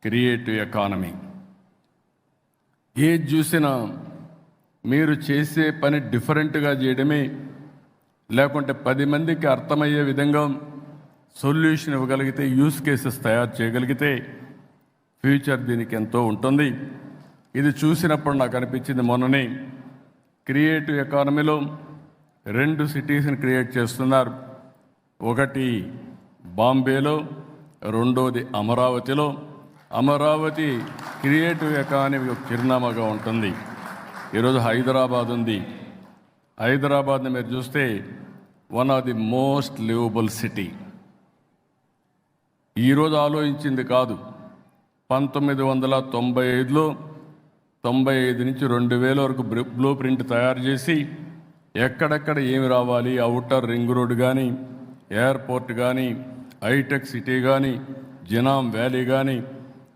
Creative economy. ఏది చూసినా మీరు చేసే పని డిఫరెంట్గా చేయడమే, లేకుంటే 10 మందికి అర్థమయ్యే విధంగా సొల్యూషన్ ఇవ్వగలిగితే, యూస్ కేసెస్ తయారు చేయగలిగితే ఫ్యూచర్ దీనికి ఎంతో ఉంటుంది. ఇది చూసినప్పుడు నాకు అనిపించింది, మొన్ననే క్రియేటివ్ ఎకానమీలో 2 సిటీస్ని క్రియేట్ చేస్తున్నారు. ఒకటి బాంబేలో, రెండోది అమరావతిలో. అమరావతి క్రియేటివ్ ఎకానమీ ఒక చిరునామాగా ఉంటుంది. ఈరోజు హైదరాబాద్ ఉంది. హైదరాబాద్ని మీరు చూస్తే one of the most liveable city. ఈరోజు ఆలోచించింది కాదు. 1995లో 95 నుంచి 2000 వరకు బ్లూ ప్రింట్ తయారు చేసి ఎక్కడెక్కడ ఏమి రావాలి, అవుటర్ రింగ్ రోడ్ కానీ, ఎయిర్పోర్ట్ కానీ, హైటెక్ సిటీ కానీ, జినాం వ్యాలీ కానీ,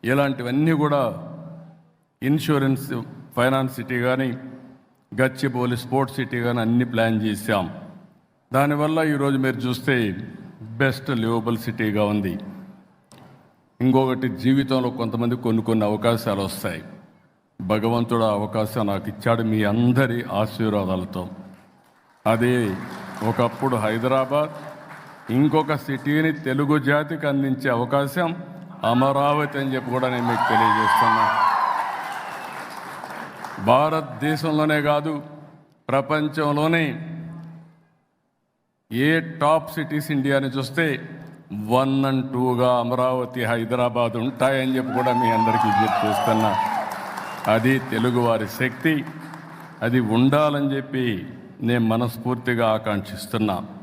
ఇలాంటివన్నీ కూడా, ఇన్సూరెన్స్ ఫైనాన్స్ సిటీ కానీ, గచ్చిబౌలి స్పోర్ట్స్ సిటీ కానీ అన్ని ప్లాన్ చేశాం. దానివల్ల ఈరోజు మీరు చూస్తే బెస్ట్ లివబుల్ సిటీగా ఉంది. ఇంకొకటి, జీవితంలో కొంతమంది కొన్ని అవకాశాలు వస్తాయి. భగవంతుడు ఆ అవకాశం నాకు ఇచ్చాడు మీ అందరి ఆశీర్వాదాలతో. అదే ఒకప్పుడు హైదరాబాద్, ఇంకొక సిటీని తెలుగు జాతికి అందించే అవకాశం అమరావతి అని చెప్పి కూడా నేను మీకు తెలియజేస్తున్నా. భారతదేశంలోనే కాదు, ప్రపంచంలోనే ఏ టాప్ సిటీస్ ఇండియాని చూస్తే 1 and 2గా అమరావతి, హైదరాబాద్ ఉంటాయని చెప్పి కూడా మీ అందరికీ విజ్ఞప్తి చేస్తున్నా. అది తెలుగువారి శక్తి, అది ఉండాలని చెప్పి నేను మనస్ఫూర్తిగా ఆకాంక్షిస్తున్నా.